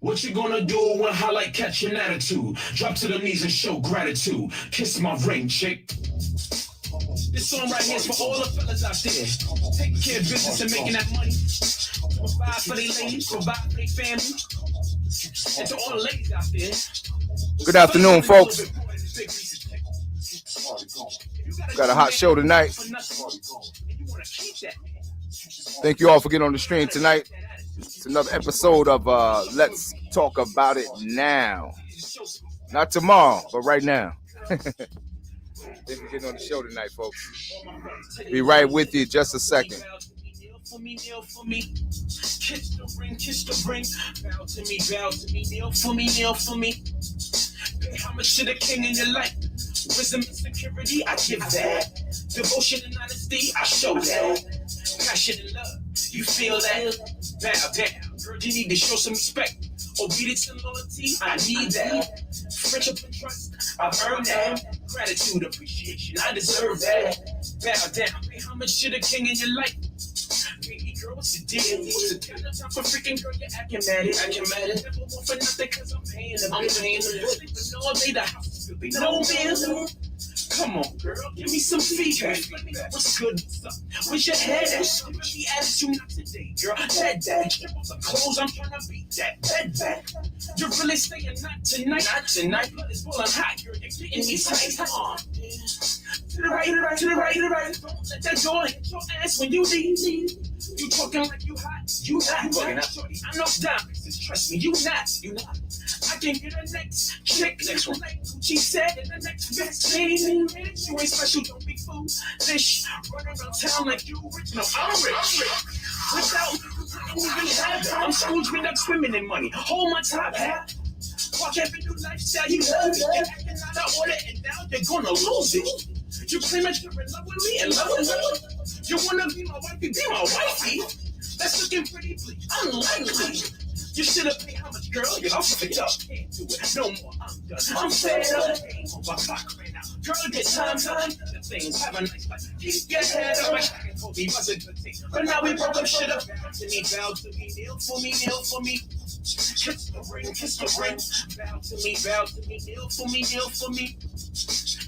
What you gonna do when highlight catch an attitude? Drop to the knees and show gratitude. Kiss my ring, chick. This song right here is for all the fellas out there. Taking care of business and making that money. Provide for their ladies, provide for their family. And to all the ladies out there. Good afternoon, folks. Got a hot show tonight. Thank you all for getting on the stream tonight. It's another episode of Let's Talk About It Now. Not tomorrow, but right now. Thank you for getting on the show tonight, folks. Be right with you just a second. For me, kneel for me. Kiss the ring, bow to me, kneel for me, kneel for me. Pay homage to the king in your life. Wisdom and security, I give that. Devotion and honesty, I show that. Passion and love, you feel that? Bow down, girl, you need to show some respect. Obedience and loyalty, I need that. Friendship and trust, I've earned that. Gratitude, appreciation, I deserve that. Bow down, pay homage to the king in your life. Baby girl, what's the deal? What's the deal? No time for freaking girl, you're acting mad. Never want for nothing, cause I'm paying the bill. Sleeping all day, the house is filthy. No bill. Come on, girl, give me some feedback. What's good? What's up? Where's your head at? Give me the attitude, not today, girl. That. Strip off the clothes, I'm trying to beat that. You're really staying not tonight. Not tonight. Blood is boiling hot, girl. You're getting me tight. Come on. To the right. Don't let that door hit your ass when you leave. You talking like you hot. You not. Shorty, I know diamonds. Trust me, you not. I can get the next chick. Next one. Like Gucci said in the next best thing. You ain't special, don't be foolish. Run around town like you rich. No, I'm rich. Without me, you don't even have it. I'm Scrooge with up swimming in money. Hold my top hat. Walk every new lifestyle, you love it. You're acting out of order and now you're gonna lose it. You claim that you're in love with me and love with me. You wanna be my wifey, be my wifey. That's looking pretty bleak, unlikely. You should have paid how much, girl? You're off the up. Can't do it no more. I'm done. I'm fed up. My clock ran out. Girl, get time. The things have a nice life. Keep your head up. Like I told me wasn't good thing. But now we broke up shit up. To me, bow to me, kneel for me. Kiss the ring. Bow to me, kneel for me.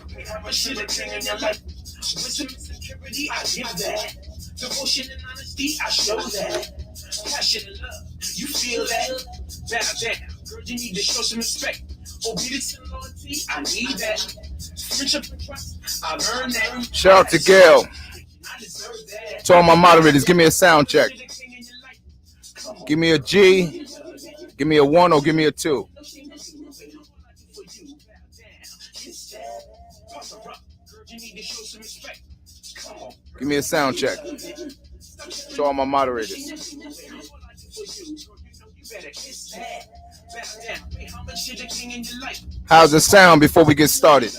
Pay how much shit a king in your life. Wisdom and security, I give that. Devotion and honesty, I show that. Passion and love, you feel that? Bow down, girl, you need to show some respect. Obedience and loyalty, I need that. Friendship and trust, I've earned that. Shout out to Gail. To all my moderators, give me a sound check. Give me a G, give me a 1, or give me a 2. Give me a sound check. To all my moderators. How's it sound before we get started?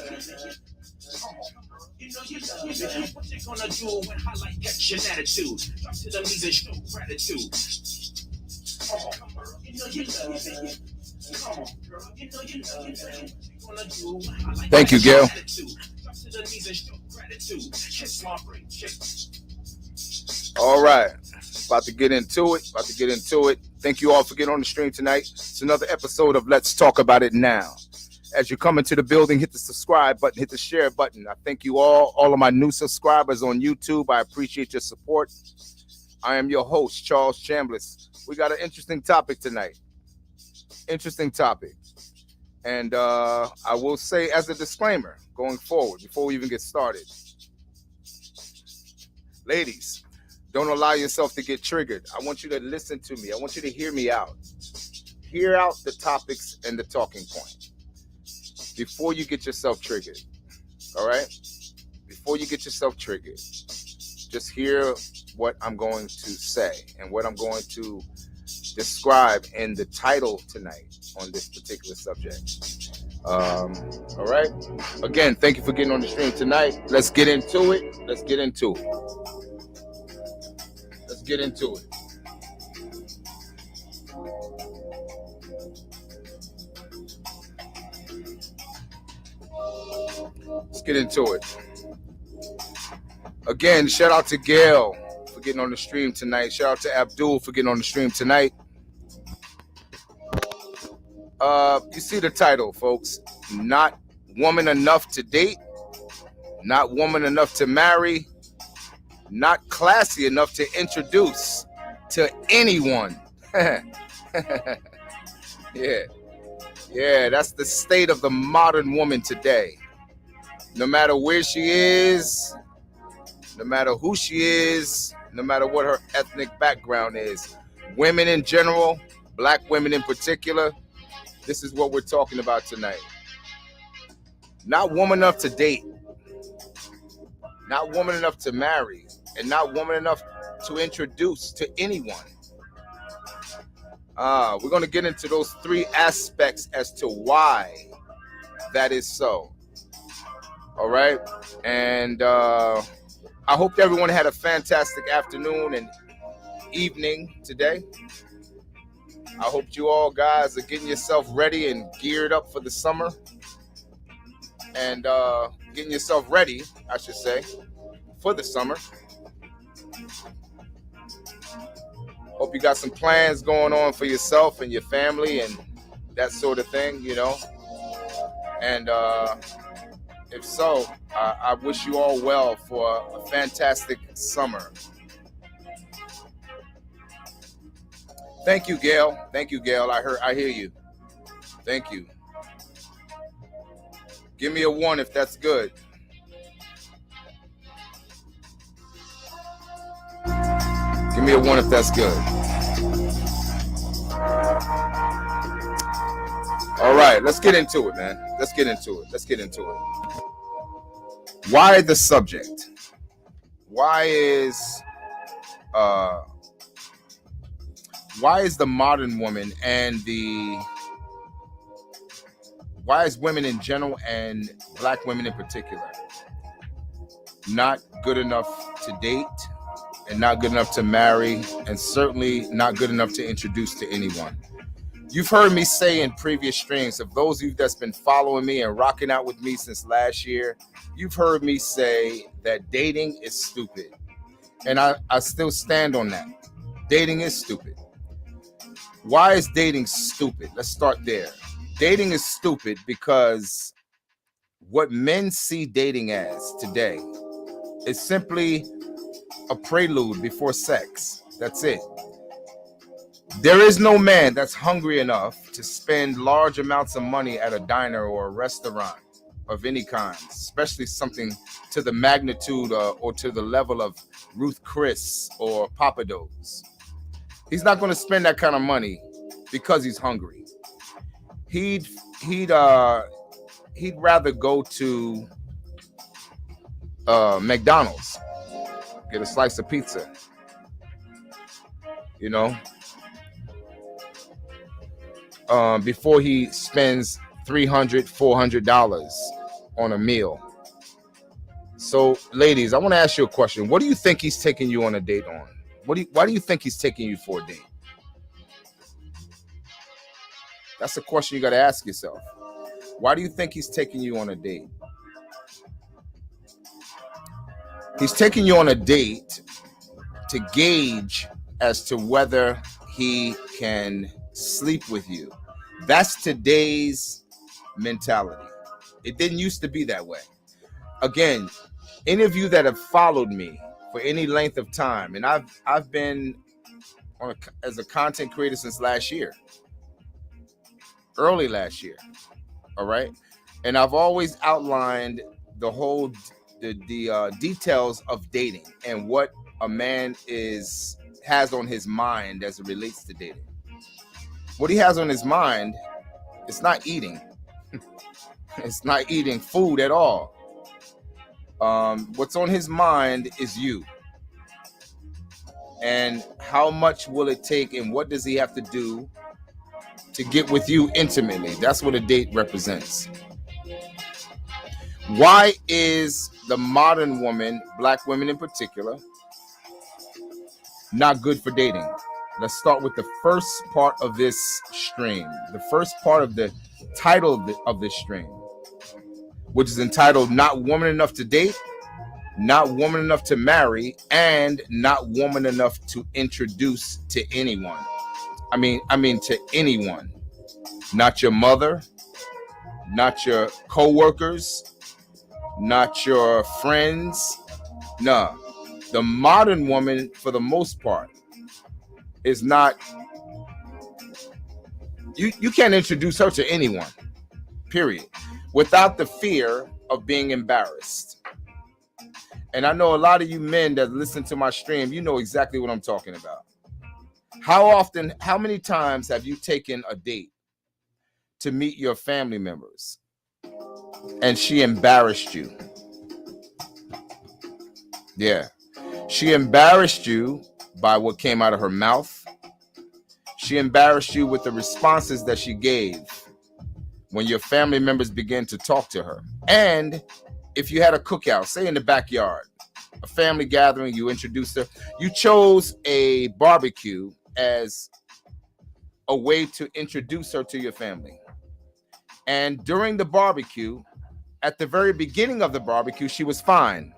Thank you, Gail. All right. About to get into it. Thank you all for getting on the stream tonight. It's another episode of Let's Talk About It Now. As you come into the building, hit the subscribe button, hit the share button. I thank you all of my new subscribers on YouTube. I appreciate your support. I am your host, Charles Chambliss. We got an interesting topic tonight. And I will say as a disclaimer going forward, before we even get started, ladies, don't allow yourself to get triggered. I want you to listen to me. I want you to hear me out. Hear out the topics and the talking point before you get yourself triggered. All right? Before you get yourself triggered, just hear what I'm going to say and what I'm going to describe in the title tonight on this particular subject. All right? Again, thank you for getting on the stream tonight. Let's get into it. Again, shout out to Gail for getting on the stream tonight. Shout out to Abdul for getting on the stream tonight. You see the title, folks. Not woman enough to date, not woman enough to marry, not classy enough to introduce to anyone. Yeah, that's the state of the modern woman today. No matter where she is, no matter who she is, no matter what her ethnic background is, women in general, black women in particular, this is what we're talking about tonight. Not woman enough to date, not woman enough to marry, and not woman enough to introduce to anyone. We're going to get into those three aspects as to why that is so. All right. And I hope everyone had a fantastic afternoon and evening today. I hope you all guys are getting yourself ready and geared up for the summer. And getting yourself ready, I should say, for the summer. Hope you got some plans going on for yourself and your family and that sort of thing, you know. And if so, I wish you all well for a fantastic summer. Thank you, Gail. Thank you, Gail. I hear you. Thank you. Give me a 1 if that's good. Give me a 1 if that's good. All right, let's get into it, man. Let's get into it. Why the subject? Why is the modern woman and why is women in general and black women in particular not good enough to date and not good enough to marry and certainly not good enough to introduce to anyone? You've heard me say in previous streams, of those of you that's been following me and rocking out with me since last year, you've heard me say that dating is stupid. And I still stand on that. Dating is stupid. Why is dating stupid? Let's start there. Dating is stupid because what men see dating as today is simply a prelude before sex. That's it. There is no man that's hungry enough to spend large amounts of money at a diner or a restaurant of any kind, especially something to the magnitude or to the level of Ruth Chris or Papa Do's. He's not going to spend that kind of money because he's hungry. He'd rather go to McDonald's, get a slice of pizza, you know, before he spends $300, $400 on a meal. So, ladies, I want to ask you a question. What do you think he's taking you on a date on? Why do you think he's taking you for a date? That's a question you got to ask yourself. Why do you think he's taking you on a date? He's taking you on a date to gauge as to whether he can sleep with you. That's today's mentality. It didn't used to be that way. Again, any of you that have followed me for any length of time, and I've been as a content creator since last year, early last year, all right? And I've always outlined the details of dating and what a man has on his mind as it relates to dating. What he has on his mind, it's not eating. It's not eating food at all. What's on his mind is you. And how much will it take and what does he have to do to get with you intimately? That's what a date represents. Why is the modern woman, black women in particular, not good for dating? Let's start with the first part of this stream. The first part of the title of this stream, which is entitled Not Woman Enough to Date, not woman enough to marry, and not woman enough to introduce to anyone. I mean to anyone. Not your mother, not your co-workers, not your friends. No. The modern woman, for the most part, is not, you can't introduce her to anyone, period, without the fear of being embarrassed. And I know a lot of you men that listen to my stream, you know exactly what I'm talking about. How many times have you taken a date to meet your family members and she embarrassed you? Yeah. She embarrassed you by what came out of her mouth. She embarrassed you with the responses that she gave when your family members began to talk to her. And if you had a cookout, say in the backyard, a family gathering, you introduced her, you chose a barbecue as a way to introduce her to your family. And during the barbecue, at the very beginning of the barbecue, she was fine.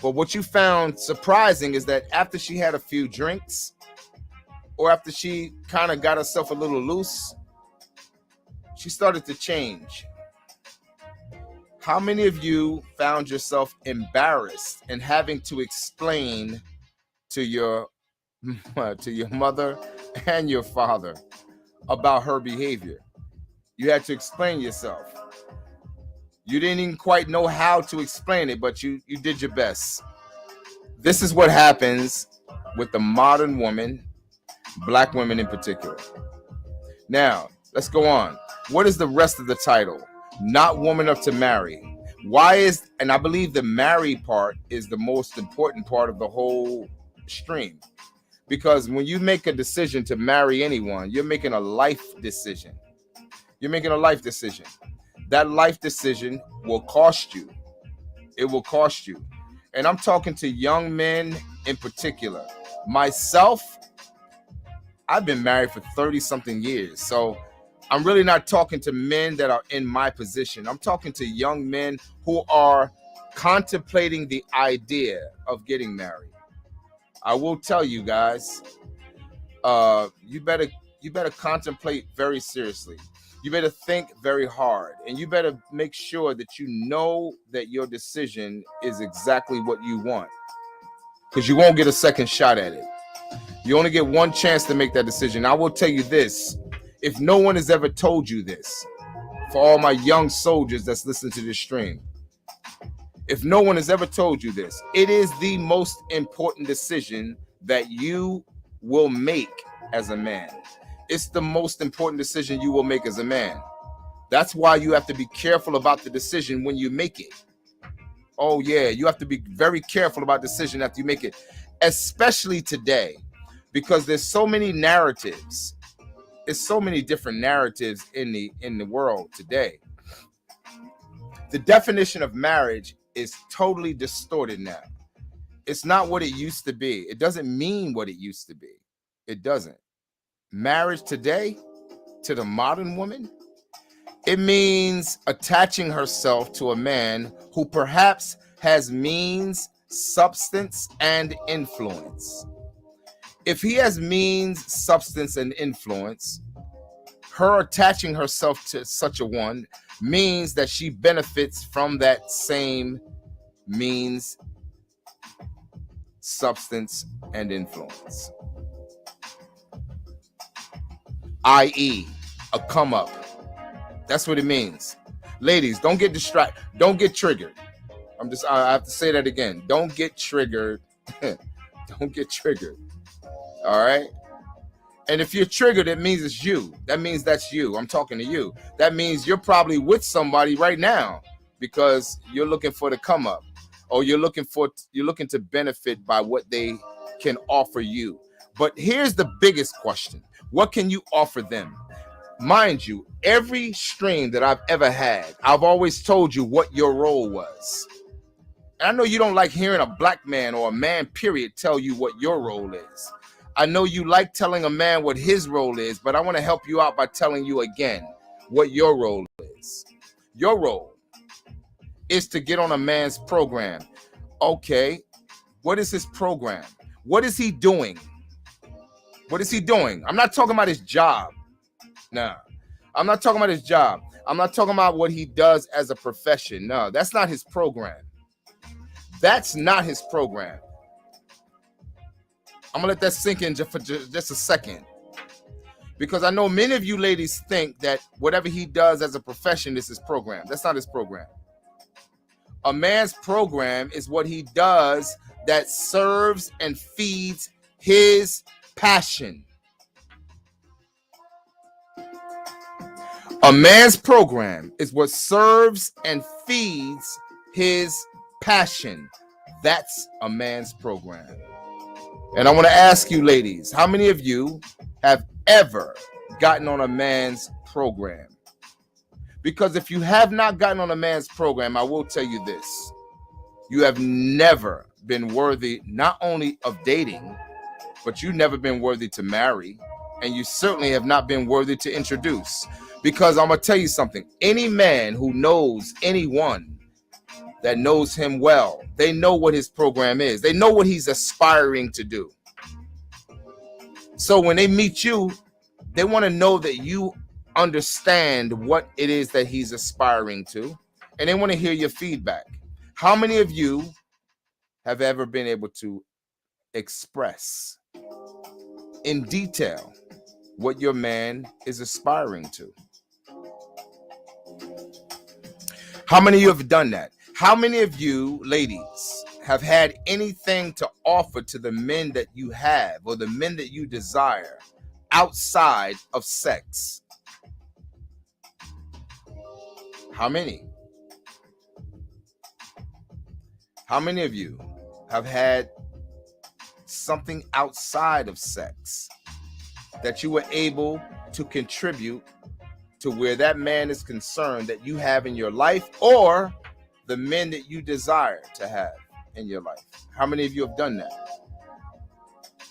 But what you found surprising is that after she had a few drinks, or after she kind of got herself a little loose, she started to change. How many of you found yourself embarrassed and having to explain to your mother and your father about her behavior? You had to explain yourself. You didn't even quite know how to explain it, but you did your best. This is what happens with the modern woman, black women in particular. Now, let's go on. What is the rest of the title? Not woman enough to marry. Why is, and I believe the marry part is the most important part of the whole stream. Because when you make a decision to marry anyone, you're making a life decision. You're making a life decision. That life decision will cost you. It will cost you. And I'm talking to young men in particular. Myself, I've been married for 30-something years. So I'm really not talking to men that are in my position. I'm talking to young men who are contemplating the idea of getting married. I will tell you guys, you better contemplate very seriously. You better think very hard, and you better make sure that you know that your decision is exactly what you want, because you won't get a second shot at it. You only get one chance to make that decision. I will tell you this, if no one has ever told you this, for all my young soldiers that's listening to this stream, if no one has ever told you this, it is the most important decision that you will make as a man. It's the most important decision you will make as a man. That's why you have to be careful about the decision when you make it. Oh yeah, you have to be very careful about the decision after you make it, especially today, because there's so many narratives. There's so many different narratives in the world today. The definition of marriage is totally distorted now. It's not what it used to be. It doesn't mean what it used to be. It doesn't. Marriage today, to the modern woman, it means attaching herself to a man who perhaps has means, substance, and influence. If he has means, substance, and influence, her attaching herself to such a one means that she benefits from that same means, substance, and influence. I.e., a come up. That's what it means. Ladies, don't get distracted. Don't get triggered. I have to say that again. Don't get triggered. Don't get triggered. All right? And if you're triggered, it means it's you. That means that's you. I'm talking to you. That means you're probably with somebody right now because you're looking for the come up, or you're looking to benefit by what they can offer you. But here's the biggest question. What can you offer them? Mind you, every stream that I've ever had, I've always told you what your role was. And I know you don't like hearing a black man or a man, period, tell you what your role is. I know you like telling a man what his role is, but I want to help you out by telling you again what your role is. Your role is to get on a man's program. Okay, what is his program? What is he doing? What is he doing? I'm not talking about his job. No, I'm not talking about his job. I'm not talking about what he does as a profession. No, that's not his program. That's not his program. I'm going to let that sink in for just a second. Because I know many of you ladies think that whatever he does as a profession is his program. That's not his program. A man's program is what he does that serves and feeds his passion. A man's program is what serves and feeds his passion. That's a man's program. And I want to ask you, ladies, how many of you have ever gotten on a man's program? Because if you have not gotten on a man's program, I will tell you this. You have never been worthy not only of dating, but you've never been worthy to marry. And you certainly have not been worthy to introduce. Because I'm going to tell you something. Any man who knows anyone that knows him well, they know what his program is. They know what he's aspiring to do. So when they meet you, they want to know that you understand what it is that he's aspiring to. And they want to hear your feedback. How many of you have ever been able to express in detail what your man is aspiring to? How many of you have done that? How many of you ladies have had anything to offer to the men that you have or the men that you desire outside of sex? How many? How many of you have had something outside of sex that you were able to contribute to where that man is concerned that you have in your life, or the men that you desire to have in your life? How many of you have done that?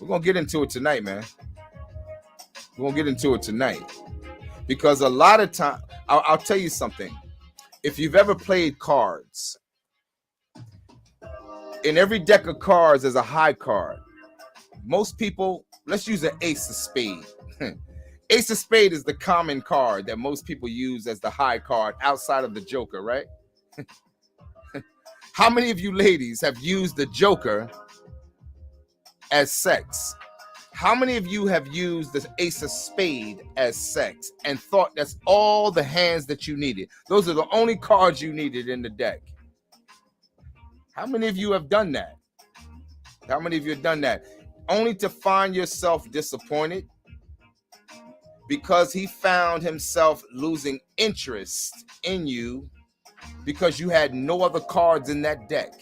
We're going to get into it tonight, man. We're going to get into it tonight. Because a lot of time, I'll tell you something. If you've ever played cards, in every deck of cards there's a high card. Most people, let's use an ace of spade. Ace of spade is the common card that most people use as the high card outside of the joker, right? How many of you ladies have used the joker as sex? How many of you have used the ace of spade as sex and thought that's all the hands that you needed? Those are the only cards you needed in the deck. How many of you have done that? How many of you have done that? Only to find yourself disappointed because he found himself losing interest in you because you had no other cards in that deck.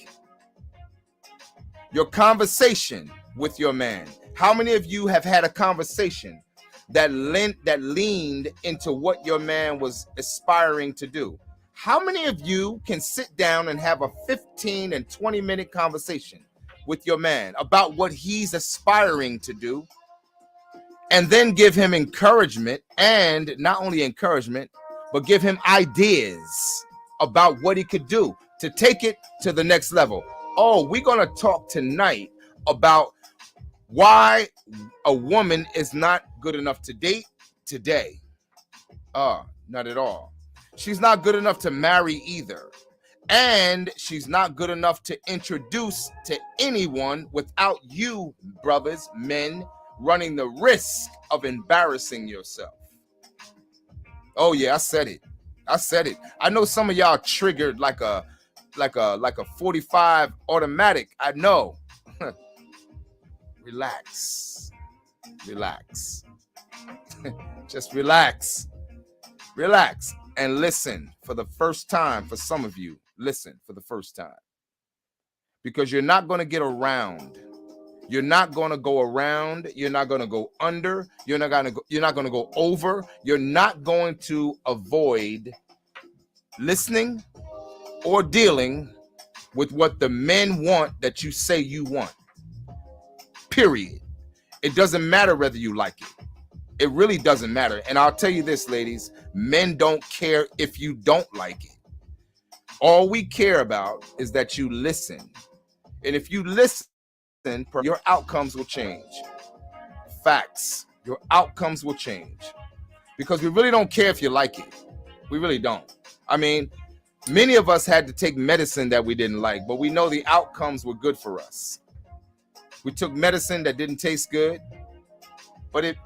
Your conversation with your man. How many of you have had a conversation that leaned into what your man was aspiring to do? How many of you can sit down and have a 15 and 20-minute conversation with your man about what he's aspiring to do, and then give him encouragement, and not only encouragement, but give him ideas about what he could do to take it to the next level? Oh, we're going to talk tonight about why a woman is not good enough to date today. Not at all. She's not good enough to marry either. And she's not good enough to introduce to anyone without you, brothers, men, running the risk of embarrassing yourself. Oh yeah, I said it. I know some of y'all triggered like a 45 automatic. I know. Relax. Just relax and listen for the first time. For some of you, listen for the first time, because you're not going to get around. You're not going to go around. You're not going to go under. You're not going to go over. You're not going to avoid listening or dealing with what the men want that you say you want. Period. It doesn't matter whether you like it. It really doesn't matter. And I'll tell you this, ladies, men don't care if you don't like it. All we care about is that you listen. And if you listen, your outcomes will change. Facts. Your outcomes will change. Because we really don't care if you like it. We really don't. I mean, many of us had to take medicine that we didn't like, but we know the outcomes were good for us. We took medicine that didn't taste good, but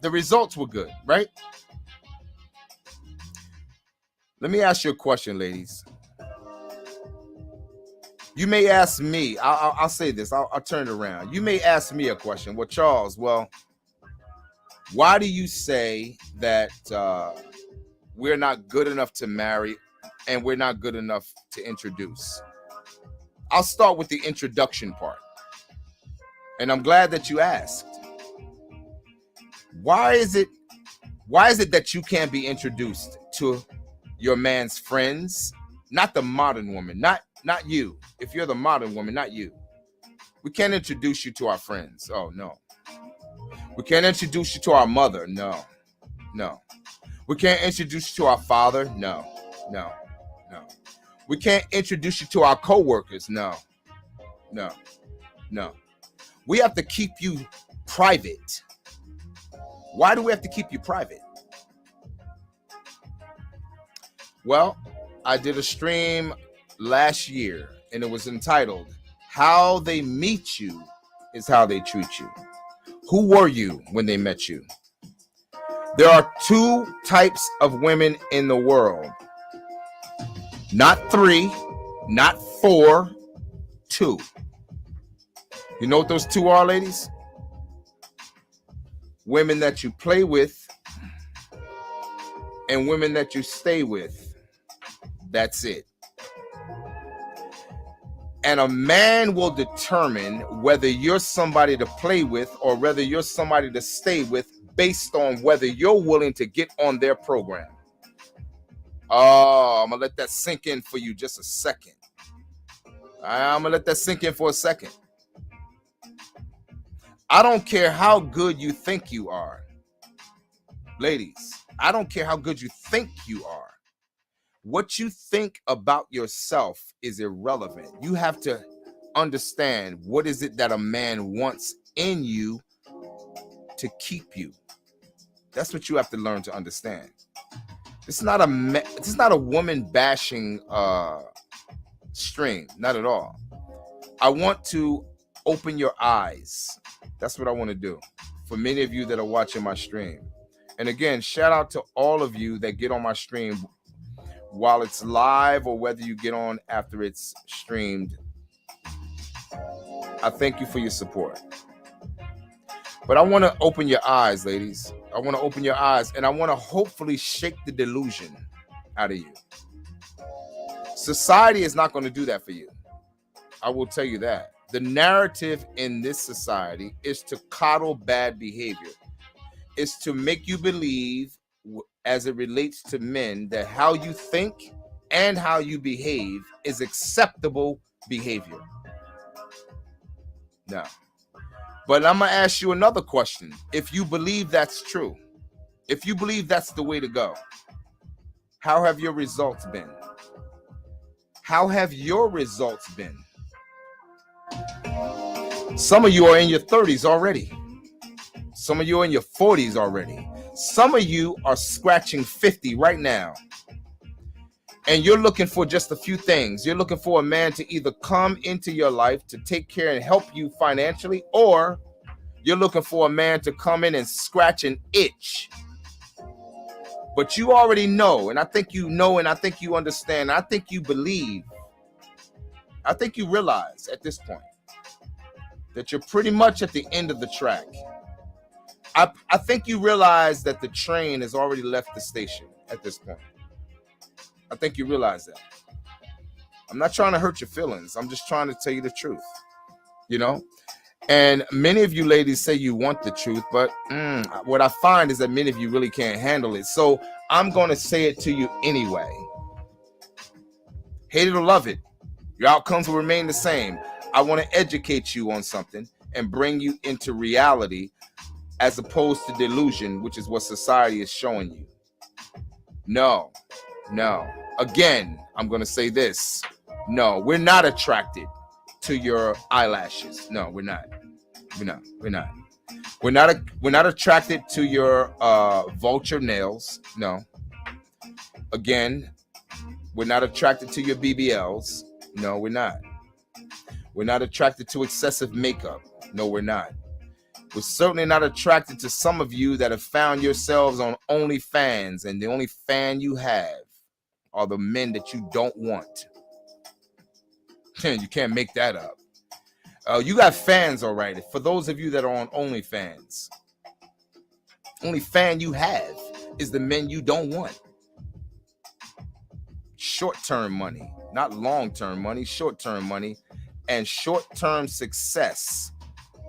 the results were good, right? Let me ask you a question, ladies. You may ask me, I'll say this, I'll turn it around. You may ask me a question. Well, Charles, why do you say that we're not good enough to marry and we're not good enough to introduce? I'll start with the introduction part. And I'm glad that you asked. Why is it that you can't be introduced to your man's friends? Not the modern woman, not you. If you're the modern woman, not you. We can't introduce you to our friends. Oh, no. We can't introduce you to our mother. No. We can't introduce you to our father. No. We can't introduce you to our coworkers. No. We have to keep you private. Why do we have to keep you private? Well, I did a stream last year and it was entitled, How They Meet You is How They Treat You. Who were you when they met you? There are two types of women in the world. Not 3, not 4, 2. You know what those 2 are, ladies? Women that you play with and women that you stay with. That's it. And a man will determine whether you're somebody to play with or whether you're somebody to stay with based on whether you're willing to get on their program. Oh, I'm going to let that sink in for you just a second. I'm going to let that sink in for a second. I don't care how good you think you are. Ladies, I don't care how good you think you are. What you think about yourself is irrelevant. You have to understand what is it that a man wants in you to keep you. That's what you have to learn to understand. It's not a woman bashing stream, not at all. I want to open your eyes. That's what I want to do for many of you that are watching my stream. And again, shout out to all of you that get on my stream while it's live or whether you get on after it's streamed. I thank you for your support. But I want to open your eyes, ladies. I want to open your eyes and I want to hopefully shake the delusion out of you. Society is not going to do that for you. I will tell you that. The narrative in this society is to coddle bad behavior. It's to make you believe, as it relates to men, that how you think and how you behave is acceptable behavior. No. But I'm going to ask you another question. If you believe that's true, if you believe that's the way to go, how have your results been? How have your results been? Some of you are in your 30s already. Some of you are in your 40s already. Some of you are scratching 50 right now. And you're looking for just a few things. You're looking for a man to either come into your life to take care and help you financially, or you're looking for a man to come in and scratch an itch. But you already know, and I think you know, and I think you understand, I think you believe, I think you realize at this point that you're pretty much at the end of the track. I think you realize that the train has already left the station at this point. I think you realize that. I'm not trying to hurt your feelings. I'm just trying to tell you the truth, you know? And many of you ladies say you want the truth, but what I find is that many of you really can't handle it. So I'm going to say it to you anyway. Hate it or love it, your outcomes will remain the same. I want to educate you on something and bring you into reality as opposed to delusion, which is what society is showing you. No. Again, I'm going to say this. No, we're not attracted to your eyelashes. No, we're not. We're not. We're not attracted to your vulture nails. No. Again, we're not attracted to your BBLs. No, we're not. We're not attracted to excessive makeup. No, we're not. We're certainly not attracted to some of you that have found yourselves on OnlyFans, and the only fan you have are the men that you don't want. You can't make that up. You got fans, all right. For those of you that are on OnlyFans, only fan you have is the men you don't want. Short-term money, not long-term money, short-term money, and short-term success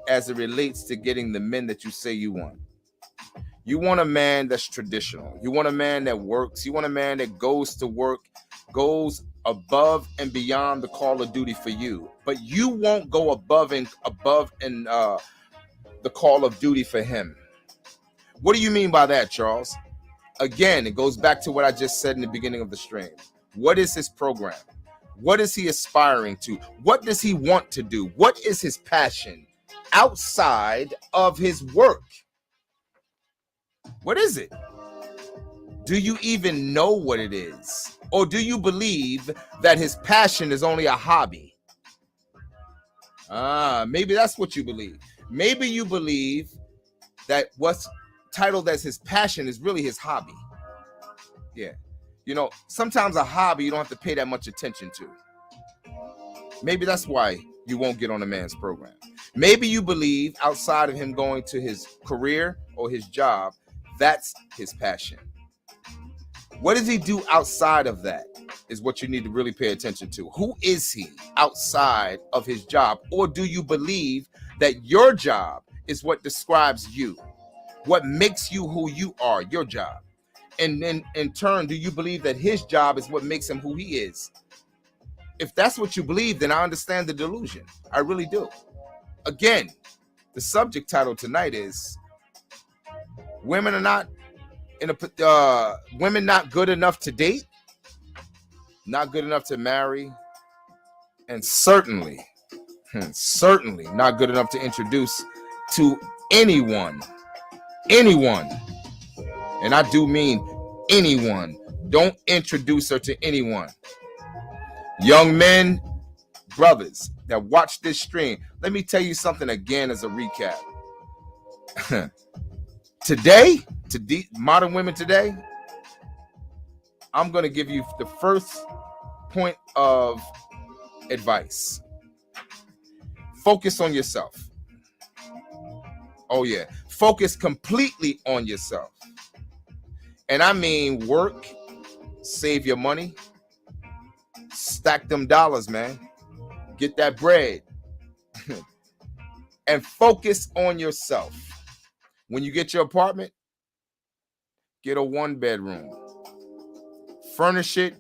as it relates to getting the men that you say you want. You want a man that's traditional. You want a man that works. You want a man that goes to work, goes above and beyond the call of duty for you. But you won't go above and the call of duty for him. What do you mean by that, Charles? Again, it goes back to what I just said in the beginning of the stream. What is his program? What is he aspiring to? What does he want to do? What is his passion outside of his work? What is it? Do you even know what it is? Or do you believe that his passion is only a hobby? Maybe that's what you believe. Maybe you believe that what's titled as his passion is really his hobby. Yeah. You know, sometimes a hobby you don't have to pay that much attention to. Maybe that's why you won't get on a man's program. Maybe you believe outside of him going to his career or his job, that's his passion. What does he do outside of that is what you need to really pay attention to. Who is he outside of his job? Or do you believe that your job is what describes you? What makes you who you are, your job? And then in turn, do you believe that his job is what makes him who he is? If that's what you believe, then I understand the delusion. I really do. Again, the subject title tonight is women not good enough to date, not good enough to marry, and certainly not good enough to introduce to anyone. And I do mean anyone. Don't introduce her to anyone. Young men, brothers that watch this stream, let me tell you something again as a recap. Today, to modern women today, I'm going to give you the first point of advice. Focus on yourself. Oh, yeah. Focus completely on yourself. And I mean work, save your money, stack them dollars, man. Get that bread. And focus on yourself. When you get your apartment, get a 1-bedroom. Furnish it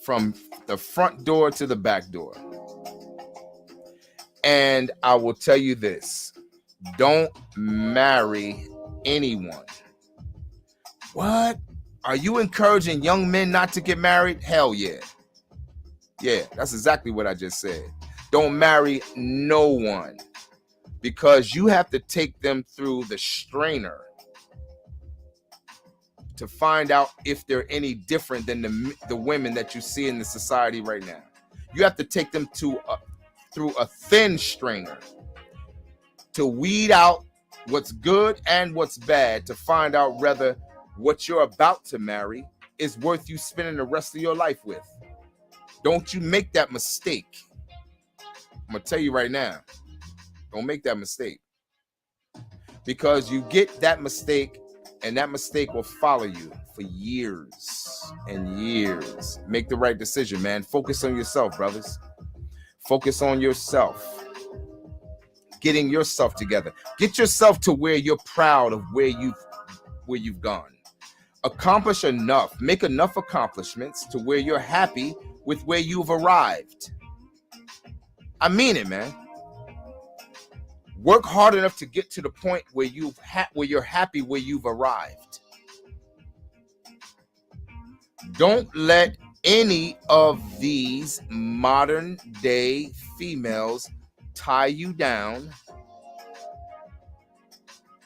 from the front door to the back door. And I will tell you this. Don't marry anyone. What? Are you encouraging young men not to get married? Hell yeah. Yeah, that's exactly what I just said. Don't marry no one, because you have to take them through the strainer to find out if they're any different than the women that you see in the society right now. You have to take them through a thin strainer to weed out what's good and what's bad, to find out whether what you're about to marry is worth you spending the rest of your life with. Don't you make that mistake. I'm going to tell you right now, don't make that mistake. Because you get that mistake, and that mistake will follow you for years and years. Make the right decision, man. Focus on yourself, brothers. Focus on yourself. Getting yourself together. Get yourself to where you're proud of where you've gone. Accomplish enough. Make enough accomplishments to where you're happy with where you've arrived. I mean it, man. Work hard enough to get to the point where you're happy where you've arrived. Don't let any of these modern day females tie you down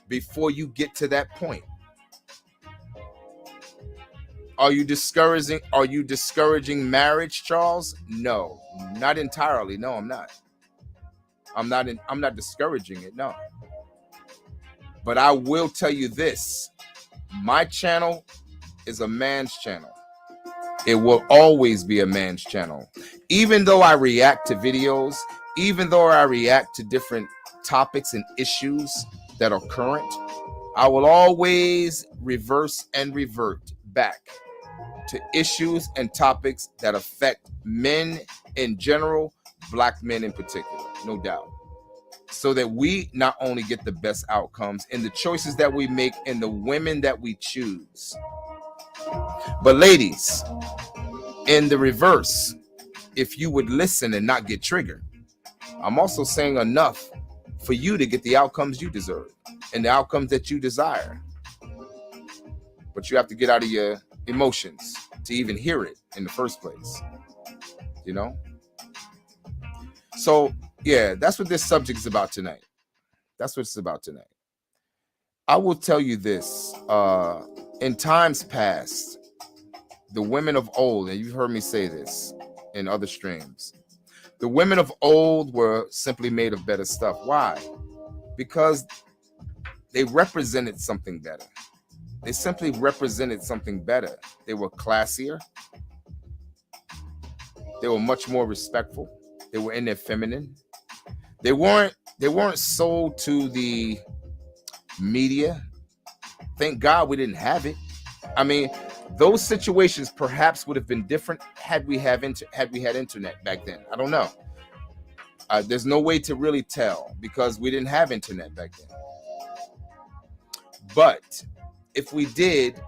before you get to that point? Are you discouraging marriage, Charles? No, not entirely. No, I'm not. I'm not discouraging it. No. But I will tell you this. My channel is a man's channel. It will always be a man's channel. Even though I react to videos, even though I react to different topics and issues that are current, I will always reverse and revert back to issues and topics that affect men in general, black men in particular, no doubt. So that we not only get the best outcomes in the choices that we make and the women that we choose. But ladies, in the reverse, if you would listen and not get triggered, I'm also saying enough for you to get the outcomes you deserve and the outcomes that you desire. But you have to get out of your emotions to even hear it in the first place, you know? So yeah, that's what this subject is about tonight. That's what it's about tonight. I will tell you this, in times past, the women of old, and you've heard me say this in other streams, the women of old were simply made of better stuff. Why? Because they represented something better. They simply represented something better. They were classier. They were much more respectful. They were in their feminine. They weren't sold to the media. Thank God we didn't have it. I mean, those situations perhaps would have been different had we had internet back then. I don't know. There's no way to really tell because we didn't have internet back then. But if we did,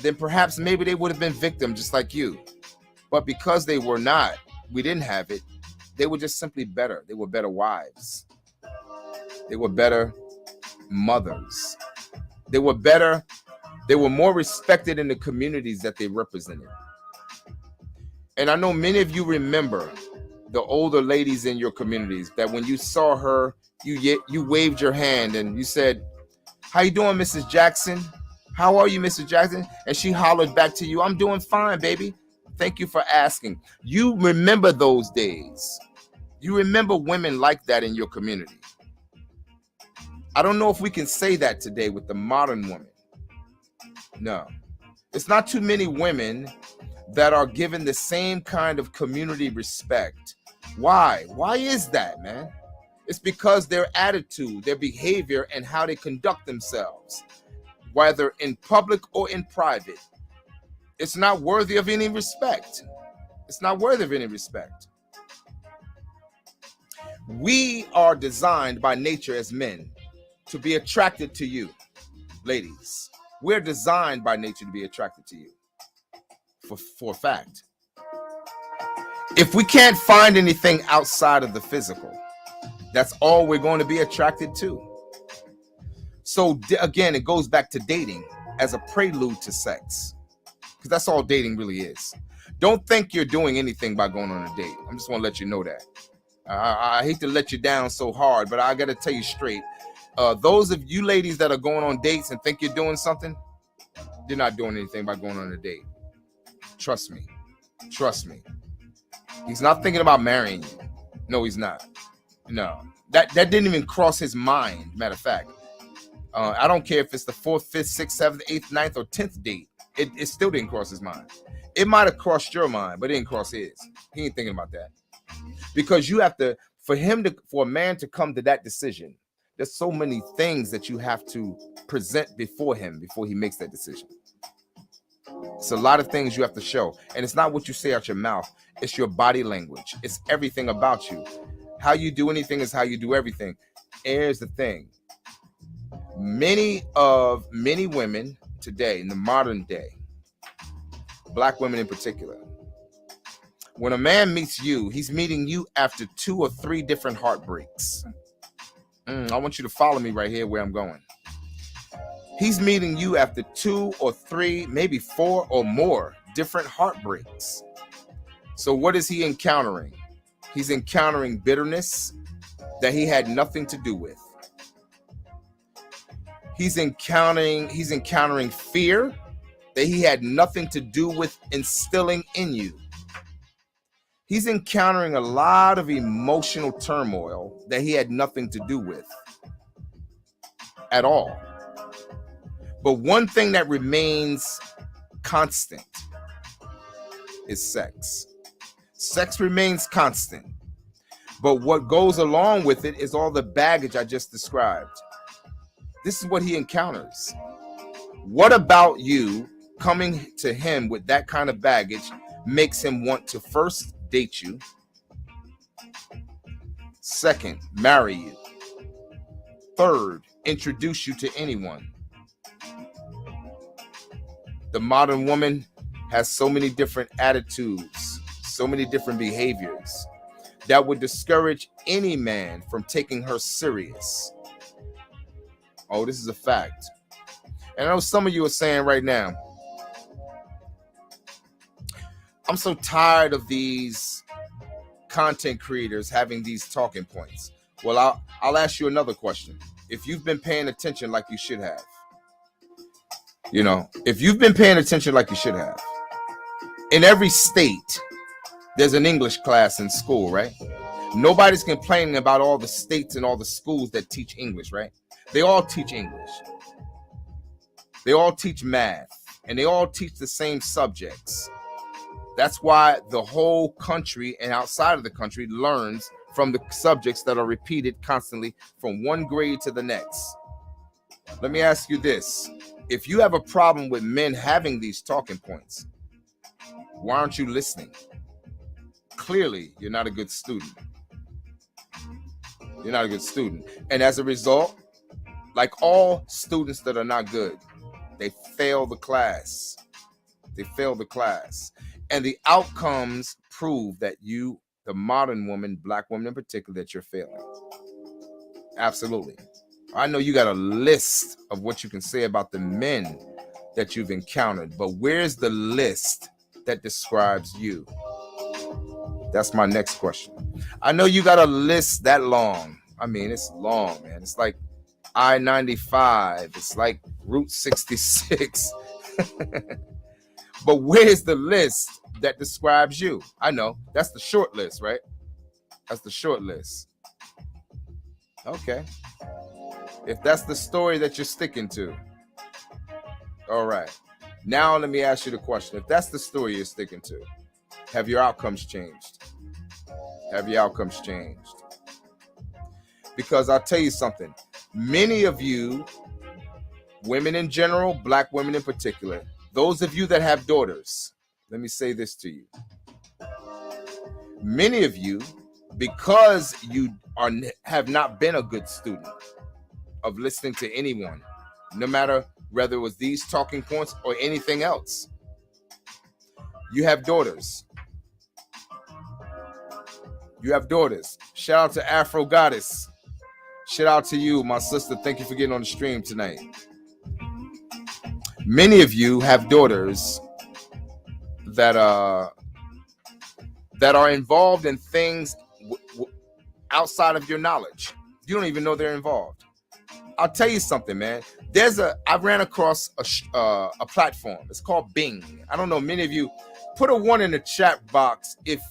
then perhaps maybe they would have been victims just like you. But because they were not, we didn't have it. They were just simply better. They were better wives. They were better mothers. They were better. They were more respected in the communities that they represented. And I know many of you remember the older ladies in your communities that when you saw her, you waved your hand and you said, "How you doing, Mrs. Jackson? How are you, Mrs. Jackson?" And she hollered back to you, "I'm doing fine, baby. Thank you for asking." You remember those days. You remember women like that in your community. I don't know if we can say that today with the modern woman. No. It's not too many women that are given the same kind of community respect. Why? Why is that, man? It's because their attitude, their behavior, and how they conduct themselves, whether in public or in private, it's not worthy of any respect. It's not worthy of any respect. We are designed by nature as men to be attracted to you, ladies. We're designed by nature to be attracted to you, for a fact. If we can't find anything outside of the physical, that's all we're going to be attracted to. So again, it goes back to dating as a prelude to sex, because that's all dating really is. Don't think you're doing anything by going on a date. I just want to let you know that. I hate to let you down so hard, but I got to tell you straight. Those of you ladies that are going on dates and think you're doing something, you're not doing anything by going on a date. Trust me. Trust me. He's not thinking about marrying you. No, he's not. No. That didn't even cross his mind, matter of fact. I don't care if it's the 4th, 5th, 6th, 7th, 8th, 9th, or 10th date. It still didn't cross his mind. It might have crossed your mind, but it didn't cross his. He ain't thinking about that. Because you have to, for a man to come to that decision, there's so many things that you have to present before him before he makes that decision. It's a lot of things you have to show. And it's not what you say out your mouth. It's your body language. It's everything about you. How you do anything is how you do everything. Here's the thing. Many women today, in the modern day, black women in particular, when a man meets you, he's meeting you after 2 or 3 different heartbreaks. I want you to follow me right here where I'm going. He's meeting you after 2 or 3, maybe 4 or more different heartbreaks. So what is he encountering? He's encountering bitterness that he had nothing to do with. He's encountering fear that he had nothing to do with instilling in you. He's encountering a lot of emotional turmoil that he had nothing to do with at all. But one thing that remains constant is sex. Sex remains constant. But what goes along with it is all the baggage I just described. This is what he encounters. What about you coming to him with that kind of baggage makes him want to first date you, second, marry you, third, introduce you to anyone? The modern woman has so many different attitudes, so many different behaviors that would discourage any man from taking her serious. Oh, this is a fact. And I know some of you are saying right now, I'm so tired of these content creators having these talking points. Well, I'll ask you another question. If you've been paying attention like you should have, if you've been paying attention like you should have, in every state, there's an English class in school, right? Nobody's complaining about all the states and all the schools that teach English, right? They all teach English. They all teach math, and they all teach the same subjects. That's why the whole country and outside of the country learns from the subjects that are repeated constantly from one grade to the next. Let me ask you this. If you have a problem with men having these talking points, why aren't you listening? Clearly, you're not a good student. You're not a good student. And as a result, like all students that are not good, they fail the class. They fail the class. And the outcomes prove that you, the modern woman, black woman in particular, that you're failing. Absolutely. I know you got a list of what you can say about the men that you've encountered, but where's the list that describes you? That's my next question. I know you got a list that long. I mean, it's long, man. It's like I-95. It's like Route 66. But where's the list that describes you? I know. That's the short list, right? That's the short list. Okay. If that's the story that you're sticking to. All right. Now let me ask you the question. If that's the story you're sticking to, have your outcomes changed? Have your outcomes changed? Because I'll tell you something. Many of you, women in general, black women in particular, those of you that have daughters, let me say this to you. Many of you, because you have not been a good student of listening to anyone, no matter whether it was these talking points or anything else, you have daughters. You have daughters. Shout out to Afro Goddess. Shout out to you, my sister. Thank you for getting on the stream tonight. Many of you have daughters that are involved in things outside of your knowledge. You don't even know they're involved. I'll tell you something, man. I ran across a platform. It's called Bing. I don't know. Many of you put a 1 in the chat box if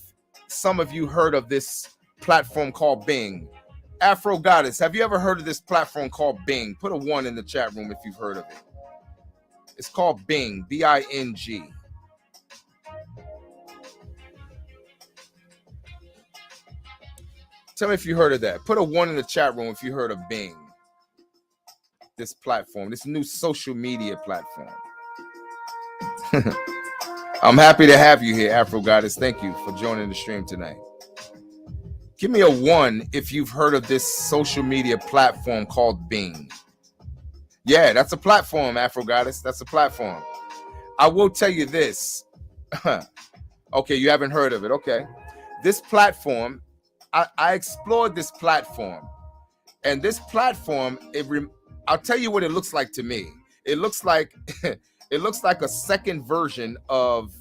some of you heard of this platform called Bing. Afro Goddess, have you ever heard of this platform called Bing? Put a 1 in the chat room if you've heard of it. It's called Bing, B-I-N-G. Tell me if you heard of that. Put a 1 in the chat room if you heard of Bing. This platform, this new social media platform. I'm happy to have you here, Afro Goddess. Thank you for joining the stream tonight. Give me a 1 if you've heard of this social media platform called Bing. Yeah, that's a platform, Afro Goddess. That's a platform. I will tell you this. Okay, you haven't heard of it. Okay. This platform, I explored this platform. And this platform, I'll tell you what it looks like to me. It looks like a second version of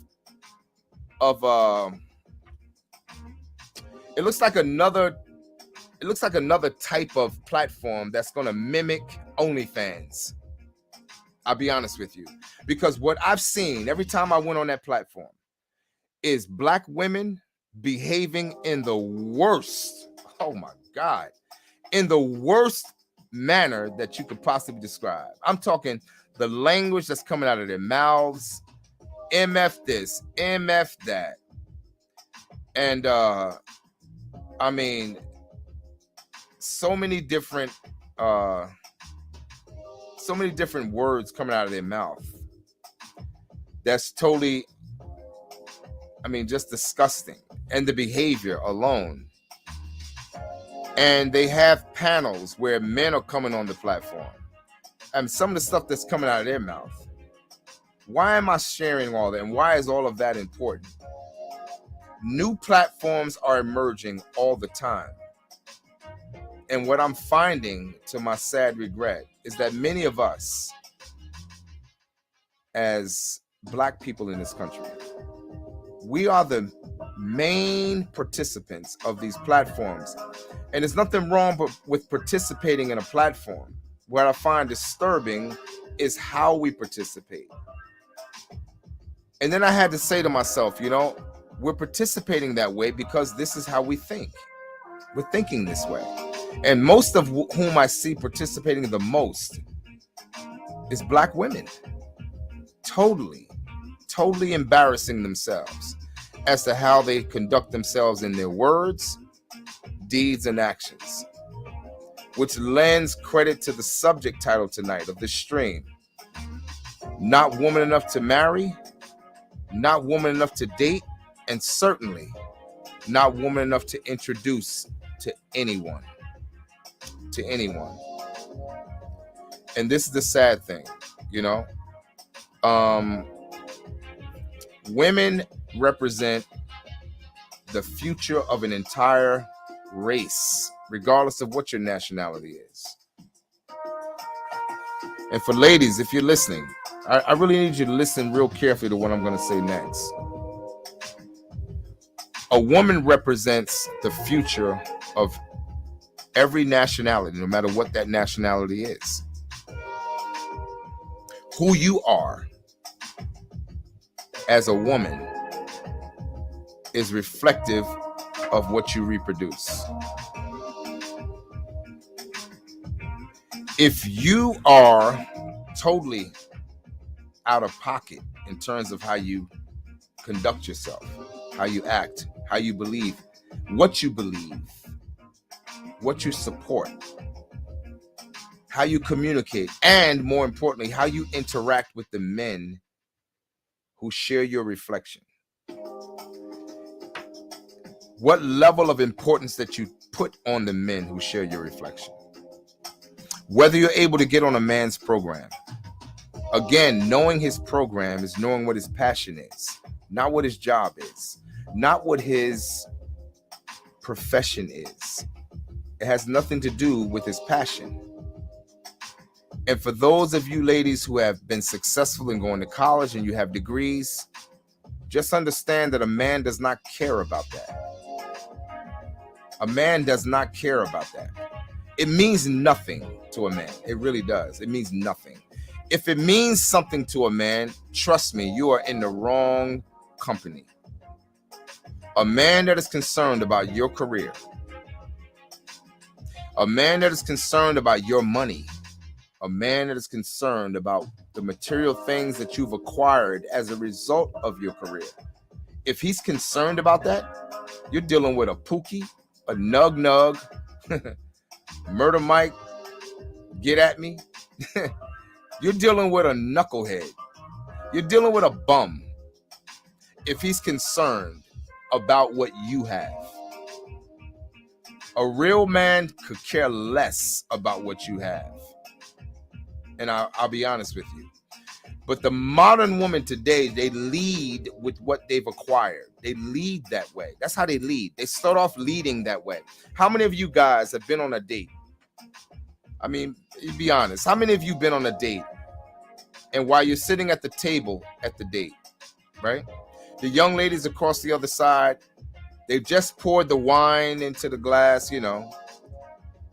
of it looks like another type of platform that's going to mimic OnlyFans. I'll be honest with you, because what I've seen every time I went on that platform is black women behaving in the worst, oh my God, in the worst manner that you could possibly describe. I'm talking the language that's coming out of their mouths, MF this, MF that. And I mean, so many different words coming out of their mouth. That's totally, I mean, just disgusting. And the behavior alone. And they have panels where men are coming on the platform. And some of the stuff that's coming out of their mouth. Why am I sharing all that? And why is all of that important? New platforms are emerging all the time. And what I'm finding, to my sad regret, is that many of us, as black people in this country, we are the main participants of these platforms. And there's nothing wrong with participating in a platform. What I find disturbing is how we participate. And then I had to say to myself, you know, we're participating that way because this is how we think. We're thinking this way. And most of whom I see participating the most is black women. Totally embarrassing themselves as to how they conduct themselves in their words, deeds, and actions. Which lends credit to the subject title tonight of this stream. Not woman enough to marry, not woman enough to date, and certainly not woman enough to introduce to anyone. And this is the sad thing, you know. Women represent the future of an entire race, regardless of what your nationality is. And for ladies, if you're listening, I really need you to listen real carefully to what I'm going to say next. A woman represents the future of every nationality, no matter what that nationality is. Who you are as a woman is reflective of what you reproduce. If you are totally out of pocket in terms of how you conduct yourself, how you act, how you believe, what you support, how you communicate, and more importantly, how you interact with the men who share your reflection. What level of importance that you put on the men who share your reflection. Whether you're able to get on a man's program. Again, knowing his program is knowing what his passion is, not what his job is, not what his profession is. It has nothing to do with his passion. And for those of you ladies who have been successful in going to college and you have degrees, just understand that a man does not care about that. A man does not care about that. It means nothing to a man. It really does. It means nothing. If it means something to a man, trust me, you are in the wrong company. A man that is concerned about your career, a man that is concerned about your money, a man that is concerned about the material things that you've acquired as a result of your career. If he's concerned about that, you're dealing with a Pookie, a Nug, Murder Mike, get at me. You're dealing with a knucklehead. You're dealing with a bum. If he's concerned about what you have. A real man could care less about what you have. And I'll be honest with you. But the modern woman today, they lead with what they've acquired. They lead that way. That's how they lead. They start off leading that way. How many of you guys have been on a date? I mean, be honest. How many of you been on a date? And while you're sitting at the table at the date, right? The young ladies across the other side, they've just poured the wine into the glass, you know.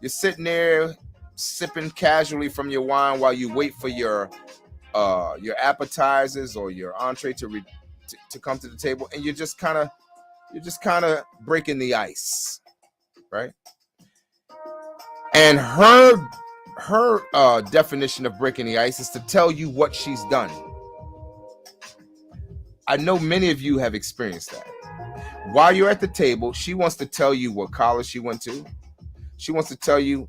You're sitting there sipping casually from your wine while you wait for your appetizers or your entree to come to the table, and you're just kind of breaking the ice, right? And her definition of breaking the ice is to tell you what she's done. I know many of you have experienced that. While you're at the table, she wants to tell you what college she went to. She wants to tell you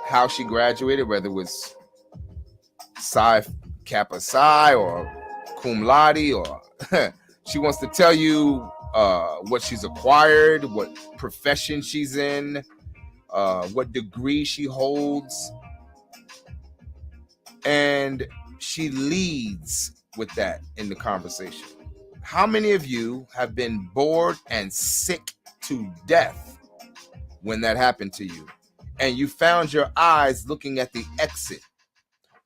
how she graduated, whether it was Psi Kappa Psi or cum laude, or she wants to tell you what she's acquired, what profession she's in, what degree she holds. And she leads with that in the conversation. How many of you have been bored and sick to death when that happened to you, and you found your eyes looking at the exit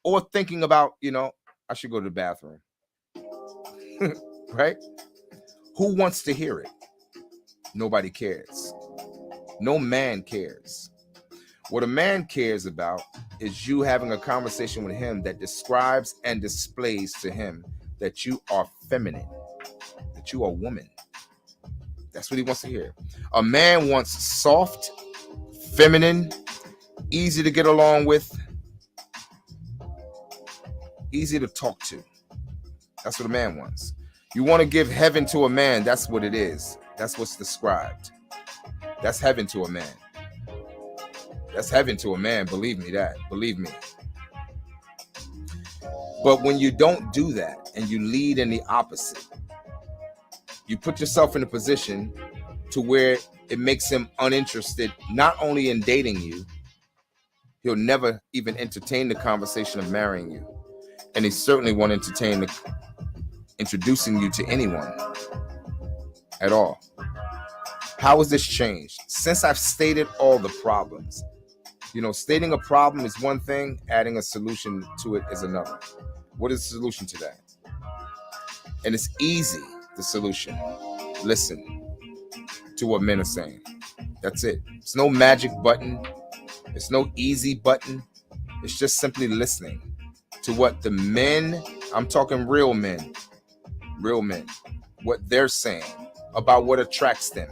or thinking about, I should go to the bathroom, right? Who wants to hear it? Nobody cares. No man cares. What a man cares about is you having a conversation with him that describes and displays to him that you are feminine, that you are a woman. That's what he wants to hear. A man wants soft, feminine, easy to get along with, easy to talk to. That's what a man wants. You want to give heaven to a man, that's what it is. That's what's described. That's heaven to a man. That's heaven to a man, believe me that. Believe me. But when you don't do that and you lead in the opposite, you put yourself in a position to where it makes him uninterested, not only in dating you, he'll never even entertain the conversation of marrying you. And he certainly won't entertain introducing you to anyone at all. How has this changed? Since I've stated all the problems, stating a problem is one thing, adding a solution to it is another. What is the solution to that? And it's easy, the solution. Listen to what men are saying. That's it. It's no magic button. It's no easy button. It's just simply listening to what the men, I'm talking real men, what they're saying about what attracts them,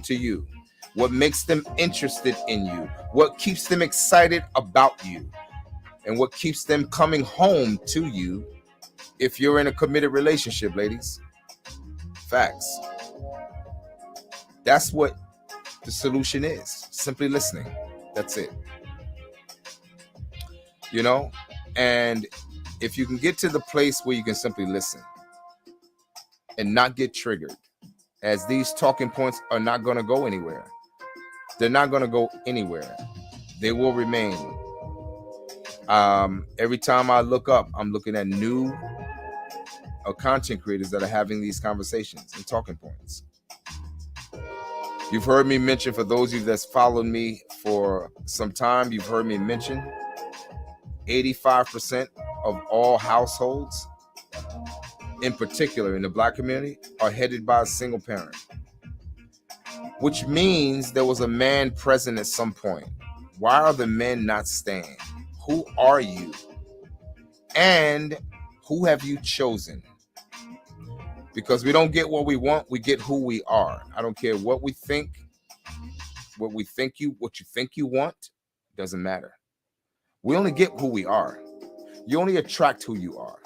to you, what makes them interested in you, what keeps them excited about you, and what keeps them coming home to you if you're in a committed relationship, ladies. Facts. That's what the solution is. Simply listening. That's it. And if you can get to the place where you can simply listen and not get triggered, as these talking points are not going to go anywhere. They're not going to go anywhere. They will remain. Every time I look up, I'm looking at new content creators that are having these conversations and talking points. You've heard me mention, for those of you that's followed me for some time, you've heard me mention 85% of all households, in particular in the Black community, are headed by a single parent, which means there was a man present at some point. Why are the men not staying? Who are you? And who have you chosen? Because we don't get what we want, we get who we are. I don't care what we think, what you think you want, doesn't matter. We only get who we are. You only attract who you are.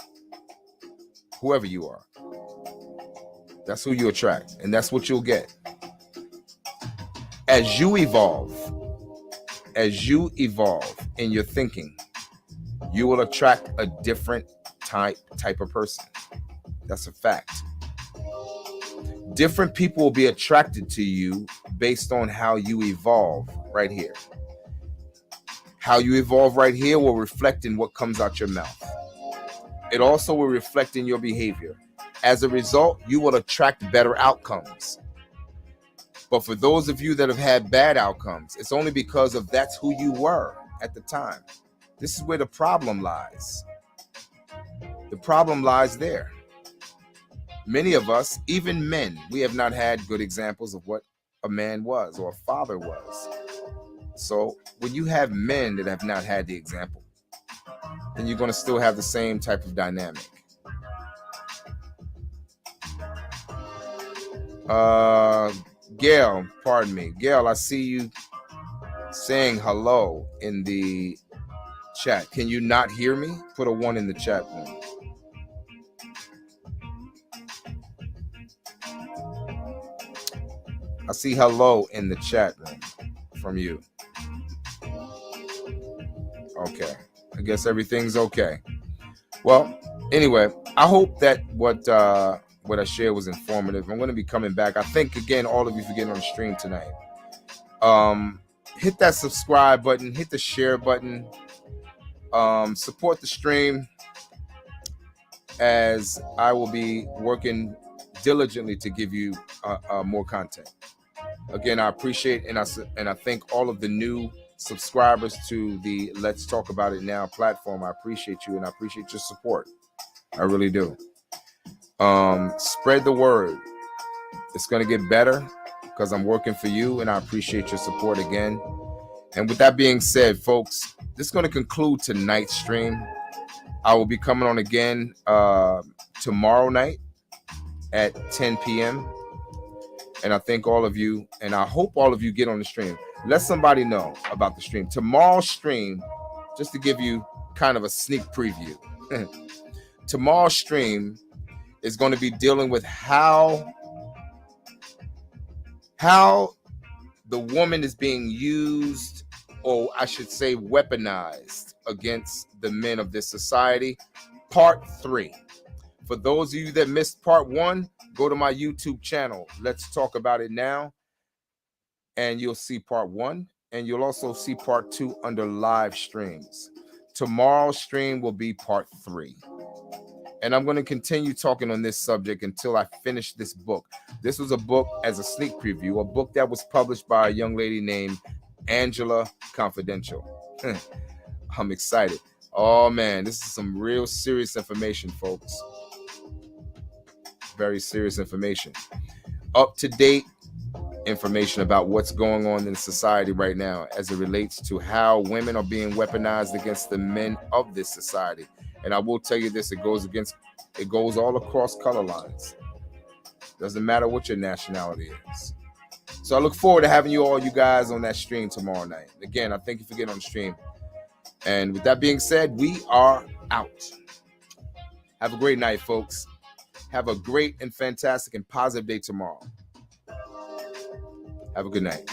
Whoever you are. That's who you attract, and that's what you'll get. As you evolve in your thinking, you will attract a different type of person. That's a fact. Different people will be attracted to you based on how you evolve right here. How you evolve right here will reflect in what comes out your mouth. It also will reflect in your behavior. As a result, you will attract better outcomes. But for those of you that have had bad outcomes, it's only because of that's who you were at the time. This is where the problem lies. The problem lies there. Many of us, even men, we have not had good examples of what a man was or a father was. So when you have men that have not had the example, then you're going to still have the same type of dynamic. Gail, pardon me. Gail, I see you saying hello in the chat. Can you not hear me? Put a 1 in the chat room. I see hello in the chat room from you. Okay. I guess everything's okay. Well, anyway, I hope that what I shared was informative. I'm going to be coming back. I thank again all of you for getting on the stream tonight. Hit that subscribe button, hit the share button, support the stream, as I will be working diligently to give you more content. Again, I appreciate and I thank all of the new subscribers to the Let's Talk About It Now platform. I appreciate you and I appreciate your support. I really do. Spread the word. It's going to get better because I'm working for you and I appreciate your support again. And with that being said, folks, this is going to conclude tonight's stream. I will be coming on again tomorrow night at 10 p.m. And I thank all of you, and I hope all of you get on the stream. Let somebody know about the stream. Tomorrow's stream, just to give you kind of a sneak preview, tomorrow's stream is going to be dealing with how the woman is being used, or I should say weaponized, against the men of this society. Part 3. For those of you that missed part 1, go to my YouTube channel. Let's Talk About It Now. And you'll see part 1. And you'll also see part 2 under live streams. Tomorrow's stream will be part 3. And I'm going to continue talking on this subject until I finish this book. This was a book as a sneak preview, a book that was published by a young lady named Angela Confidential. I'm excited. Oh, man, this is some real serious information, folks. Very serious information. Up-to-date information about what's going on in society right now as it relates to how women are being weaponized against the men of this society. And I will tell you this, it goes all across color lines. Doesn't matter what your nationality is. So I look forward to having you guys on that stream tomorrow night. Again, I thank you for getting on the stream. And with that being said, we are out. Have a great night, folks. Have a great and fantastic and positive day tomorrow. Have a good night.